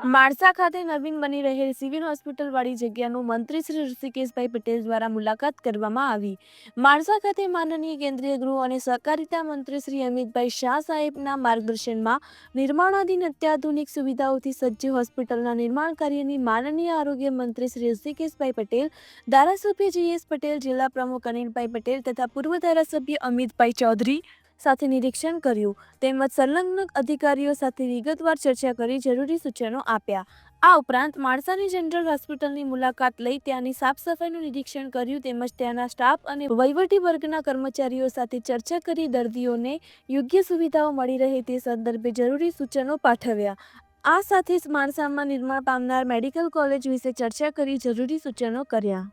માણસા ખાતે નવીન બની રહેલ સિવિલ હોસ્પિટલ વાળી જગ્યાનું મંત્રી શ્રી ઋષિકેશભાઈ પટેલ દ્વારા મુલાકાત કરવામાં આવી. માણસા ખાતે માનનીય કેન્દ્રીય ગૃહ અને સહકારિતા મંત્રી શ્રી અમિતભાઈ શાહ સાહેબના માર્ગદર્શનમાં નિર્માણાધીન અત્યાધુનિક સુવિધાઓથી સજ્જ હોસ્પિટલના નિર્માણ કાર્યની માનનીય આરોગ્ય મંત્રી શ્રી ઋષિકેશભાઈ પટેલ, ધારાસભ્ય GS પટેલ, જિલ્લા પ્રમુખ અનિલભાઈ પટેલ તથા પૂર્વ ધારાસભ્ય અમિતભાઈ ચૌધરી સાથે નિરીક્ષણ કર્યું તેમજ સંલગ્ન અધિકારીઓ સાથે વિગતવાર ચર્ચા કરી જરૂરી સૂચનો આપ્યા. આ ઉપરાંત માણસાની જનરલ હોસ્પિટલની મુલાકાત લઈ ત્યાંની સાફ સફાઈનું નિરીક્ષણ કર્યું તેમજ ત્યાંના સ્ટાફ અને વહીવટી વર્ગના કર્મચારીઓ સાથે ચર્ચા કરી દર્દીઓને યોગ્ય સુવિધાઓ મળી રહે તે સંદર્ભે જરૂરી સૂચનો પાઠવ્યા. આ સાથે જ માણસામાં નિર્માણ પામનાર મેડિકલ કોલેજ વિશે ચર્ચા કરી જરૂરી સૂચનો કર્યા.